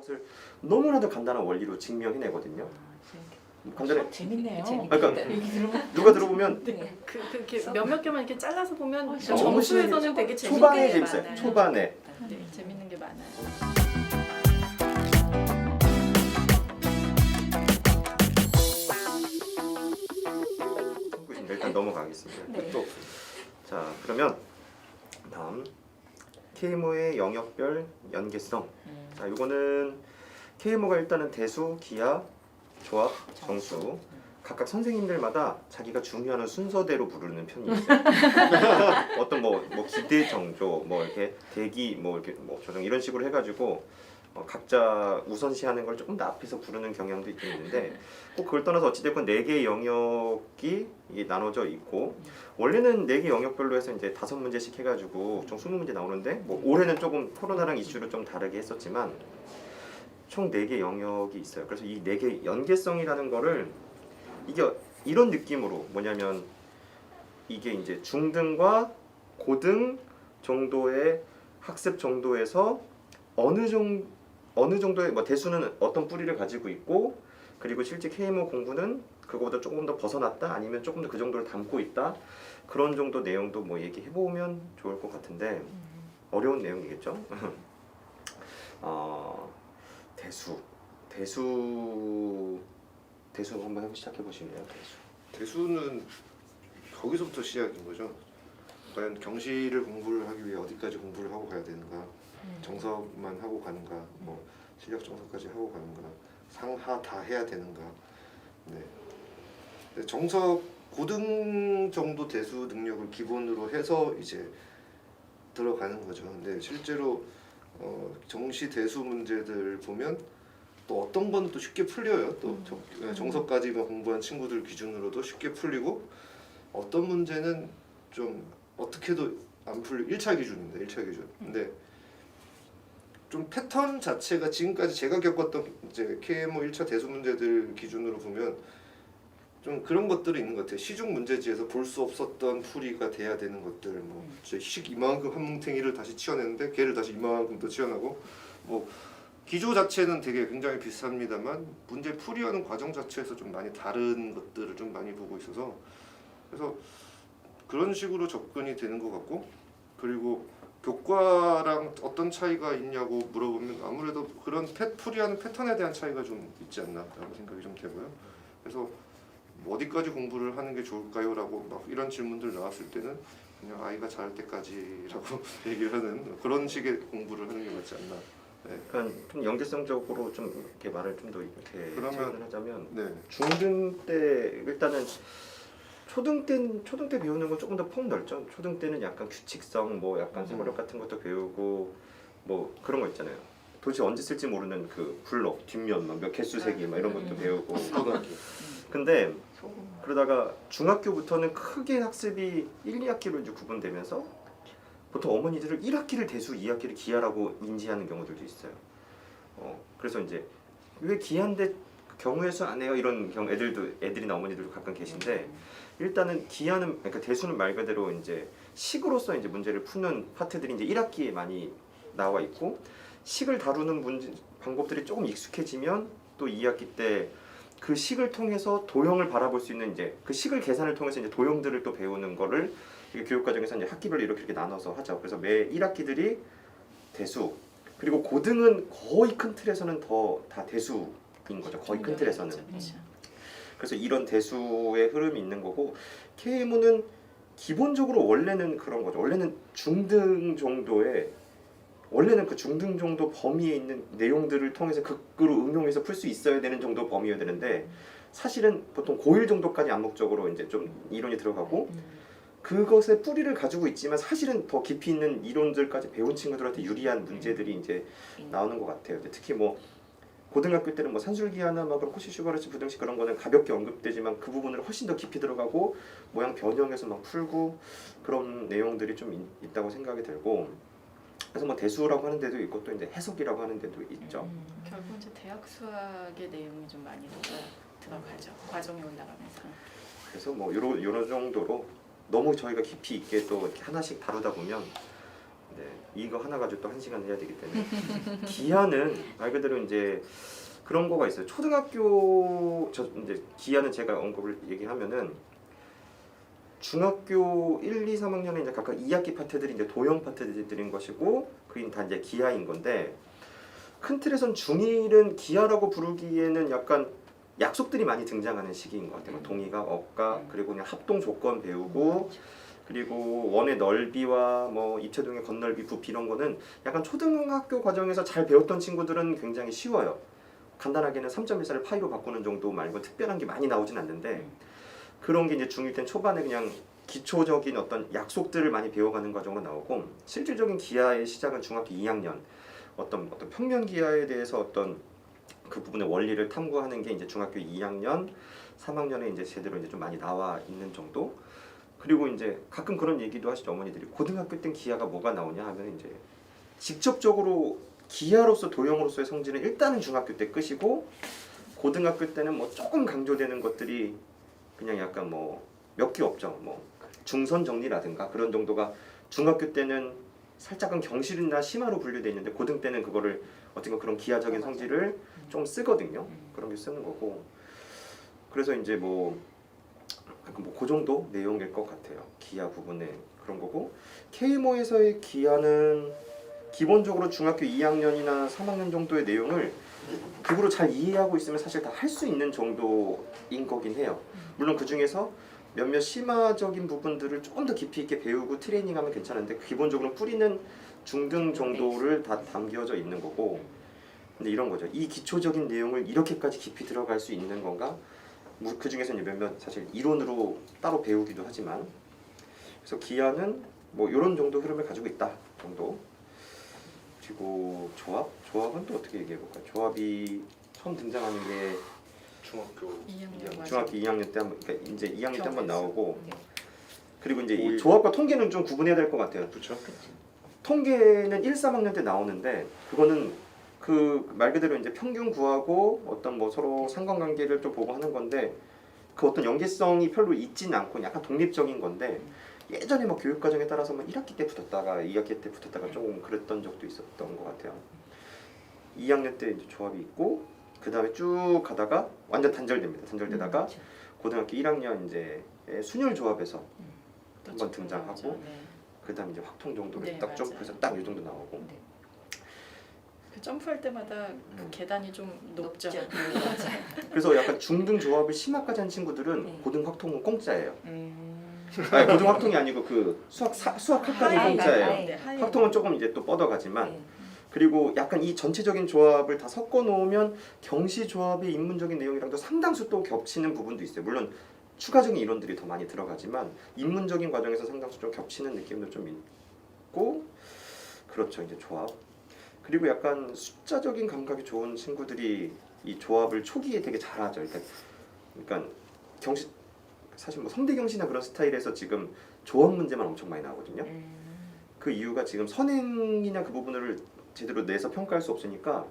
것을 너무나도 간단한 원리로 증명해내거든요. 간단해. 재밌네요. 그러니까 얘기 들으면 누가 들어보면 네. 이렇게 몇몇 개만 이렇게 잘라서 보면 너무 점수에서는 되게 재밌는 초반에 게 재밌어요. 많아요. 초반에. 네, 재밌는 게 많아요. 일단 넘어가겠습니다. 네. 또, 자 그러면 다음 KMO의 영역별 연계성. 자 이거는 KMO가 일단은 대수, 기하, 조합, 정수 각각 선생님들마다 자기가 중요한 순서대로 부르는 편이 있어요. 어떤 뭐 기대 정조, 뭐 이렇게 대기, 뭐 이렇게 뭐 조정 이런 식으로 해가지고 각자 우선시하는 걸 조금 더 앞에서 부르는 경향도 있긴 있는데 꼭 그걸 떠나서 어찌됐건 4개의 영역이 이게 나눠져 있고 원래는 4개 영역별로 해서 이제 5문제씩 해가지고 총 20문제 나오는데 뭐 올해는 조금 코로나랑 이슈를 좀 다르게 했었지만 총 4개 영역이 있어요. 그래서 이 4개 연계성이라는 거를 이게 이런 느낌으로 뭐냐면 이게 이제 중등과 고등 정도의 학습 정도에서 어느 정도의 뭐 대수는 어떤 뿌리를 가지고 있고 그리고 실제 KMO 공부는 그거보다 조금 더 벗어났다 아니면 조금 더 그 정도를 담고 있다 그런 정도 내용도 뭐 얘기해 보면 좋을 것 같은데 어려운 내용이겠죠. 대수 한번 시작해 보실래요? 대수는 거기서부터 시작인 거죠. 과연 경시를 공부를 하기 위해 어디까지 공부를 하고 가야 되는가, 정석만 하고 가는가, 뭐 실력 정석까지 하고 가는가, 상하 다 해야 되는가. 네. 근데 정석 고등 정도 대수 능력을 기본으로 해서 이제 들어가는 거죠. 근데 실제로 정시 대수 문제들 보면 또 어떤 건 또 쉽게 풀려요. 또 정석까지만 공부한 친구들 기준으로도 쉽게 풀리고 어떤 문제는 좀 어떻게도 안 풀려. 1차 기준입니다. 1차 기준. 근데 좀 패턴 자체가 지금까지 제가 겪었던 이제 KMO 1차 대수 문제들 기준으로 보면 좀 그런 것들이 있는 것 같아요. 시중 문제지에서 볼 수 없었던 풀이가 돼야 되는 것들, 뭐 식 이만큼 한 뭉탱이를 다시 치워냈는데 걔를 다시 이만큼 더 치워나고, 뭐 기조 자체는 되게 굉장히 비슷합니다만 문제 풀이하는 과정 자체에서 좀 많이 다른 것들을 좀 많이 보고 있어서 그래서 그런 식으로 접근이 되는 것 같고 그리고 교과랑 어떤 차이가 있냐고 물어보면 아무래도 그런 풀이하는 패턴에 대한 차이가 좀 있지 않나라는 생각이 좀 되고요. 그래서 뭐 어디까지 공부를 하는 게 좋을까요? 라고 막 이런 질문들 나왔을 때는 그냥 아이가 자랄 때까지라고 얘기를 하는 그런 식의 공부를 하는 게 맞지 않나. 네. 그러니까 좀 연계성적으로 좀 이렇게 말을 좀 더 이렇게 그러면, 표현을 하자면 네. 중등 때 일단은 초등 때 배우는 건 조금 더 폭 넓죠. 초등 때는 약간 규칙성, 뭐 약간 생활력 같은 것도 배우고 뭐 그런 거 있잖아요. 도대체 언제 쓸지 모르는 그 블록 뒷면 몇 개수 세기 막 이런 것도 배우고. 근데 그러다가 중학교부터는 크게 학습이 1, 2학기로 이제 구분되면서 보통 어머니들은 1학기를 대수, 2학기를 기하라고 인지하는 경우들도 있어요. 그래서 이제 왜 기한데 경우의 수 안 해요? 이런 경우 애들이나 어머니들도 가끔 계신데 일단은 기하는 그러니까 대수는 말 그대로 이제 식으로서 이제 문제를 푸는 파트들이 이제 1학기에 많이 나와 있고 식을 다루는 방법들이 조금 익숙해지면 또 2학기 때 그 식을 통해서 도형을 바라볼 수 있는 이제 그 식을 계산을 통해서 이제 도형들을 또 배우는 거를 교육 과정에서 이제 학기별로 이렇게 나눠서 하죠. 그래서 매 1학기들이 대수 그리고 고등은 거의 큰 틀에서는 다 대수인 거죠. 거의 큰 틀에서는. 그래서 이런 대수의 흐름이 있는 거고 KMO는 기본적으로 원래는 그런 거죠. 원래는 중등 정도의 원래는 그 중등 정도 범위에 있는 내용들을 통해서 극으로 응용해서 풀 수 있어야 되는 정도 범위여야 되는데 사실은 보통 고1 정도까지 암묵적으로 이제 좀 이론이 들어가고 그것의 뿌리를 가지고 있지만 사실은 더 깊이 있는 이론들까지 배운 친구들한테 유리한 문제들이 이제 나오는 것 같아요. 특히 뭐 고등학교 때는 뭐 산술기하나 막 그런 코시 슈바르츠 부등식 그런 거는 가볍게 언급되지만 그 부분을 훨씬 더 깊이 들어가고 모양 변형해서 막 풀고 그런 내용들이 좀 있다고 생각이 들고 그래서 뭐 대수라고 하는 데도 있고 또 이제 해석이라고 하는 데도 있죠. 결국 이제 대학 수학의 내용이 좀 많이 들어가죠. 과정이 올라가면서. 그래서 뭐 요런 정도로 너무 저희가 깊이 있게 또 이렇게 하나씩 다루다 보면 네. 이거 하나 가지고 또 1시간 해야 되기 때문에 기하는 말 그대로 이제 그런 거가 있어요. 초등학교 저 이제 기하는 제가 언급을 얘기하면은 중학교 1, 2, 3학년에 이제 각각 2학기 파트들이 이제 도형 파트들인 것이고 그게 다 이제 기하인 건데 큰 틀에선 중1은 기하라고 부르기에는 약간 약속들이 많이 등장하는 시기인 것 같아요. 뭐 동의가 억가 그리고 그냥 합동 조건 배우고 그리고 원의 넓이와 뭐 입체동의 건널비 부피 이런 거는 약간 초등학교 과정에서 잘 배웠던 친구들은 굉장히 쉬워요. 간단하게는 3.14를 파이로 바꾸는 정도 말고 특별한 게 많이 나오진 않는데 그런 게 이제 중1 때 초반에 그냥 기초적인 어떤 약속들을 많이 배워가는 과정으로 나오고 실질적인 기하의 시작은 중학교 2학년 어떤 평면 기하에 대해서 어떤 그 부분의 원리를 탐구하는 게 이제 중학교 2학년, 3학년에 이제 제대로 이제 좀 많이 나와 있는 정도. 그리고 이제 가끔 그런 얘기도 하시죠 어머니들이 고등학교 땐 기하가 뭐가 나오냐 하면 이제 직접적으로 기하로서 도형으로서의 성질은 일단은 중학교 때 끝이고 고등학교 때는 뭐 조금 강조되는 것들이 그냥 약간 뭐 몇 개 없죠. 뭐 중선 정리라든가 그런 정도가 중학교 때는 살짝은 경실이나 심화로 분류돼 있는데 고등 때는 그거를 어떤 그런 기하적인 성질을 좀 쓰거든요. 그런 게 쓰는 거고. 그래서 이제 그 정도 내용일 것 같아요. 기하 부분에 그런 거고 K모에서의 기하는 기본적으로 중학교 2학년이나 3학년 정도의 내용을 극으로 잘 이해하고 있으면 사실 다 할 수 있는 정도인 거긴 해요. 물론 그 중에서 몇몇 심화적인 부분들을 조금 더 깊이 있게 배우고 트레이닝하면 괜찮은데 기본적으로 뿌리는 중등 정도를 다 담겨져 있는 거고 근데 이런 거죠. 이 기초적인 내용을 이렇게까지 깊이 들어갈 수 있는 건가? 그 중에서 이제 몇몇 사실 이론으로 따로 배우기도 하지만 그래서 기하는 뭐 이런 정도 흐름을 가지고 있다 정도. 그리고 조합은 또 어떻게 얘기해 볼까요? 조합이 처음 등장하는 게 중학교 2학년 중학교 2학년 때 한번 그러니까 이제 2학년 때 한번 나오고 네. 그리고 이제 이 오일. 조합과 통계는 좀 구분해야 될 것 같아요. 그렇죠. 통계는 1, 3학년 때 나오는데 그거는 그 말 그대로 이제 평균 구하고 어떤 뭐 서로 상관관계를 좀 보고 하는 건데 그 어떤 연계성이 별로 있진 않고 약간 독립적인 건데 예전에 뭐 교육 과정에 따라서 뭐 1학기 때 붙었다가 2학기 때 붙었다가 조금 그랬던 적도 있었던 것 같아요. 2학년 때 이제 조합이 있고 그 다음에 쭉 가다가 완전 단절됩니다. 단절되다가 고등학교 1학년 이제 순열 조합에서 한번 등장하고 그 다음에 이제 확통 정도를 네, 딱 좀 맞아요. 그래서 딱 이 정도 나오고 네. 그 점프할 때마다 그 계단이 좀 높죠. 그래서 약간 중등 조합을 심화까지 한 친구들은 네. 고등 확통은 공짜예요. 아니 고등 확통이 아니고 그 수학학까지 하이, 공짜예요. 하이. 네, 하이. 확통은 조금 이제 또 뻗어가지만 네. 그리고 약간 이 전체적인 조합을 다 섞어 놓으면 경시 조합의 인문적인 내용이랑도 상당수 또 겹치는 부분도 있어요. 물론 추가적인 이론들이 더 많이 들어가지만 인문적인 과정에서 상당수 좀 겹치는 느낌도 좀 있고 그렇죠. 이제 조합 그리고 약간 숫자적인 감각이 좋은 친구들이 이 조합을 초기에 되게 잘하죠. 그러니까 경시 사실 뭐 성대경시나 그런 스타일에서 지금 조합 문제만 엄청 많이 나오거든요. 그 이유가 지금 선행이나 그 부분을 제대로 내서 평가할 수 없으니까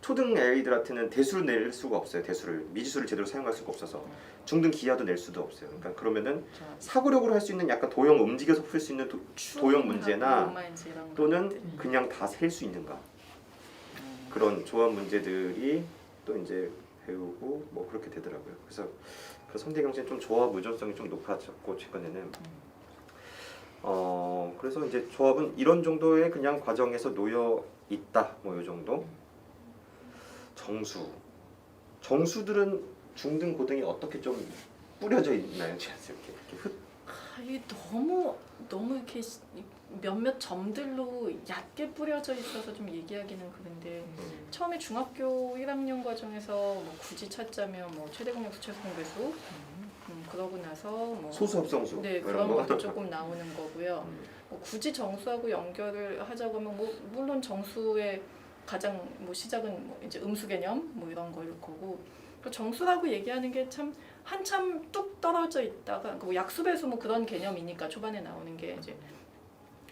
초등 아이들한테는 대수를 낼 수가 없어요. 대수를 미지수를 제대로 사용할 수가 없어서 중등 기하도 낼 수도 없어요. 그러니까 그러면은 사고력으로 할 수 있는 약간 도형 움직여서 풀 수 있는 도형 문제나 또는 그냥 다 셀 수 있는가 그런 조합 문제들이 또 이제 배우고 뭐 그렇게 되더라고요. 그래서 그 성대경시는 좀 조합 의존성이 좀 높아졌고 최근에는 그래서 이제 조합은 이런 정도의 그냥 과정에서 놓여 있다 뭐 이 정도. 정수들은 중등 고등이 어떻게 좀 뿌려져 있나요? 이렇게 이게 너무 이렇게 몇몇 점들로 얕게 뿌려져 있어서 좀 얘기하기는 그런데 처음에 중학교 1학년 과정에서 뭐 굳이 찾자면 뭐 최대공약수 최소공배수 그러고 나서 뭐 소수합성수 네 뭐 그런 이런 거. 것도 조금 나오는 거고요. 뭐 굳이 정수하고 연결을 하자고 하면 뭐 물론 정수의 가장 뭐 시작은 뭐 이제 음수 개념 뭐 이런 거일 거고 정수라고 얘기하는 게 참 한참 뚝 떨어져 있다가 뭐 약수배수 뭐 그런 개념이니까 초반에 나오는 게 이제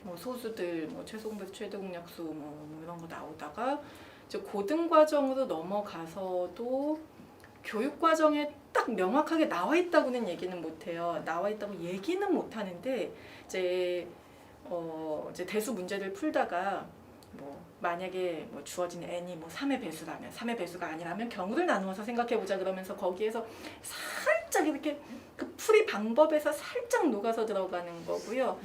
뭐 소수들 뭐 최소공배수 최대공약수 뭐 이런 거 나오다가 이제 고등 과정으로 넘어가서도 교육 과정에 딱 명확하게 나와 있다고는 얘기는 못 해요. 나와 있다고 얘기는 못 하는데 이제 이제 대수 문제를 풀다가 뭐 만약에 뭐 주어진 n이 뭐 3의 배수라면 3의 배수가 아니라면 경우를 나누어서 생각해보자 그러면서 거기에서 살짝 이렇게 그 풀이 방법에서 살짝 녹아서 들어가는 거고요.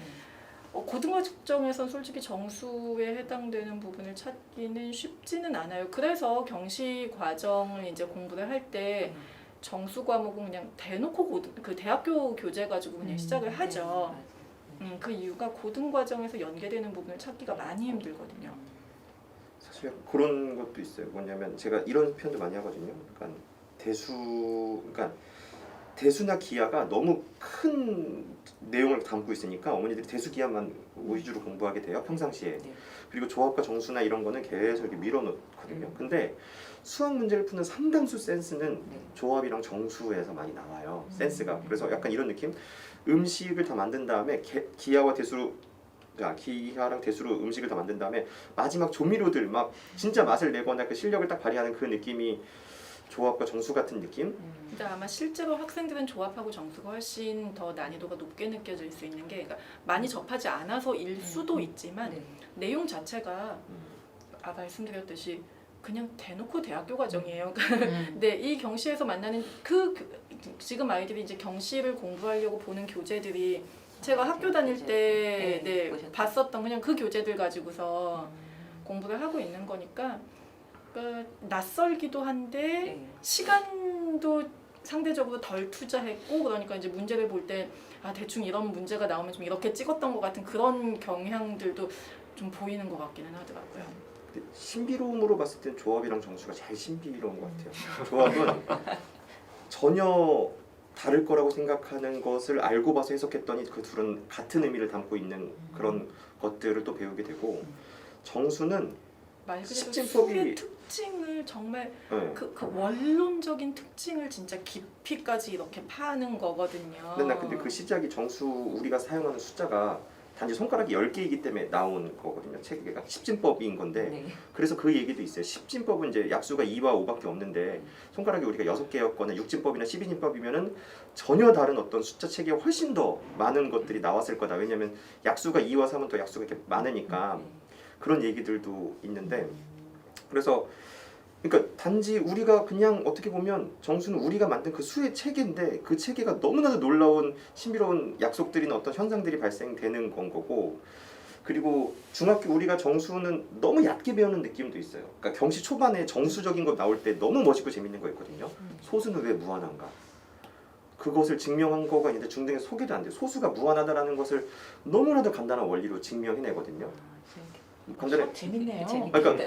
고등어 측정에선 솔직히 정수에 해당되는 부분을 찾기는 쉽지는 않아요. 그래서 경시 과정을 이제 공부를 할 때 정수 과목은 그냥 대놓고 그 대학교 교재 가지고 그냥 시작을 하죠. 그 이유가 고등 과정에서 연계되는 부분을 찾기가 많이 힘들거든요. 사실 그런 것도 있어요. 뭐냐면 제가 이런 표현도 많이 하거든요. 그러니까 대수나 기하가 너무 큰 내용을 담고 있으니까 어머니들이 대수 기하만 위주로 공부하게 돼요. 평상시에. 그리고 조합과 정수나 이런 거는 계속 이렇게 밀어놓거든요. 근데 수학 문제를 푸는 상당수 센스는 조합이랑 정수에서 많이 나와요. 센스가. 그래서 약간 이런 느낌? 음식을 다 만든 다음에 기하와 대수로 기하랑 대수로 음식을 다 만든 다음에 마지막 조미료들 막 진짜 맛을 내거나 그 실력을 딱 발휘하는 그 느낌이 조합과 정수 같은 느낌? 근데 아마 실제로 학생들은 조합하고 정수가 훨씬 더 난이도가 높게 느껴질 수 있는 게 그러니까 많이 접하지 않아서일 수도 있지만 내용 자체가 말씀드렸듯이 그냥 대놓고 대학교 과정이에요. 근데 이 경시에서 만나는 지금 아이들이 이제 경시를 공부하려고 보는 교재들이 제가 학교 다닐 때 봤었던 그냥 그 교재들 가지고서 공부를 하고 있는 거니까 그러니까 낯설기도 한데 시간도 상대적으로 덜 투자했고 그러니까 이제 문제를 볼 때 대충 이런 문제가 나오면 좀 이렇게 찍었던 것 같은 그런 경향들도 좀 보이는 것 같기는 하더라고요. 근데 신비로움으로 봤을 땐 조합이랑 정수가 제일 신비로운 것 같아요. 조합은 전혀 다를 거라고 생각하는 것을 알고 봐서 해석했더니 그 둘은 같은 의미를 담고 있는 그런 것들을 또 배우게 되고 정수는 말 그대로 십진법이- 수의 특징을 정말 그 원론적인 특징을 진짜 깊이까지 이렇게 파는 거거든요. 근데 그 시작이 정수 우리가 사용하는 숫자가 단지 손가락이 10개이기 때문에 나온 거거든요. 체계가 십진법인 건데 그래서 그 얘기도 있어요. 십진법은 이제 약수가 2와 5밖에 없는데 손가락이 우리가 6개였거나 육진법이나 12진법이면은 전혀 다른 어떤 숫자 체계가 훨씬 더 많은 것들이 나왔을 거다. 왜냐하면 약수가 2와 3은 더 약수가 이렇게 많으니까 그런 얘기들도 있는데 그래서 그러니까 단지 우리가 그냥 어떻게 보면 정수는 우리가 만든 그 수의 체계인데 그 체계가 너무나도 놀라운 신비로운 약속들이나 어떤 현상들이 발생되는 건 거고 그리고 중학교 우리가 정수는 너무 얕게 배우는 느낌도 있어요. 그러니까 경시 초반에 정수적인 거 나올 때 너무 멋있고 재밌는 거 있거든요. 소수는 왜 무한한가? 그것을 증명한 거가 있는데 중등에 소개도 안 돼요. 소수가 무한하다라는 것을 너무나도 간단한 원리로 증명해내거든요. 간단해. 재밌네요. 그러니까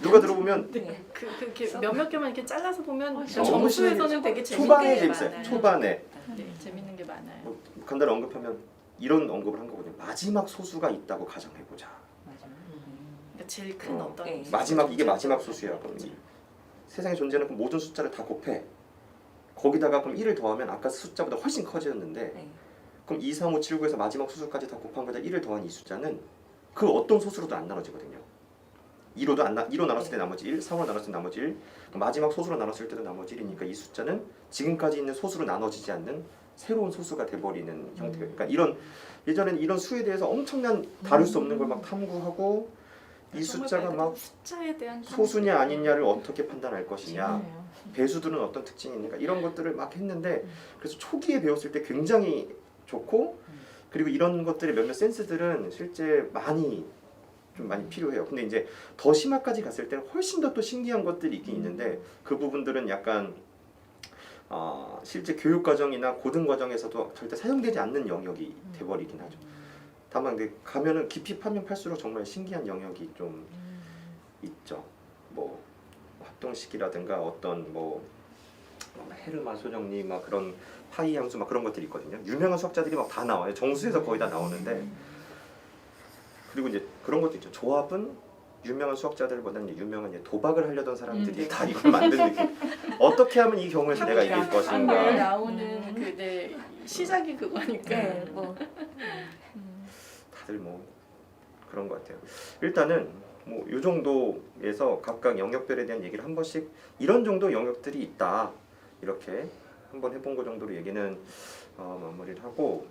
누가 들어보면 이렇게 몇몇 개만 이렇게 잘라서 보면 너무 정수에서는 되게 재밌는 초반에 게 재밌어요. 많아요. 초반에 재밌는 게 많아요. 간단히 언급하면 이런 언급을 한 거거든요. 마지막 소수가 있다고 가정해보자. 그러니까 제일 큰 어떤 마지막 이게 마지막 소수야. 그럼 세상에 존재하는 그 모든 숫자를 다 곱해. 거기다가 그럼 1을 더하면 아까 숫자보다 훨씬 커지는데 그럼 2, 3, 5, 7, 9에서 마지막 소수까지 다 곱한 거다 1을 더한 이 숫자는 그 어떤 소수로도 안 나눠지거든요. 2로 나눴을 때 나머지 1, 3으로 나눴을 때 나머지 1, 마지막 소수로 나눴을 때도 나머지 1이니까 이 숫자는 지금까지 있는 소수로 나눠지지 않는 새로운 소수가 돼버리는 형태예요. 그러니까 이런 예전에는 이런 수에 대해서 엄청난 다룰 수 없는 걸 막 탐구하고 이 숫자가 막 숫자에 대한 소수냐 아니냐를 어떻게 판단할 것이냐, 배수들은 어떤 특징이 있는가 이런 것들을 막 했는데 그래서 초기에 배웠을 때 굉장히 좋고 그리고 이런 것들의 몇몇 센스들은 실제 많이 필요해요. 근데 이제 더 심화까지 갔을 때는 훨씬 더 또 신기한 것들이 있긴 있는데 그 부분들은 약간 실제 교육 과정이나 고등 과정에서도 절대 사용되지 않는 영역이 돼버리긴 하죠. 다만 근데 가면은 깊이 파면 팔수록 정말 신기한 영역이 좀 있죠. 뭐 합동식이라든가 어떤 뭐 헤르만 소정리 막 그런 파이 함수 막 그런 것들이 있거든요. 유명한 수학자들이 막 다 나와요. 정수에서 거의 다 나오는데 그리고 이제 그런 것도 있죠. 조합은 유명한 수학자들보다는 유명한 도박을 하려던 사람들이 다 이걸 만든 느낌. 어떻게 하면 이 경우에서 내가 이길 한글 것인가. 나오는 시작이 그거니까. 다들 뭐 그런 것 같아요. 일단은 뭐 이 정도에서 각각 영역별에 대한 얘기를 한 번씩 이런 정도 영역들이 있다 이렇게 한번 해본 거 정도로 얘기는 마무리를 하고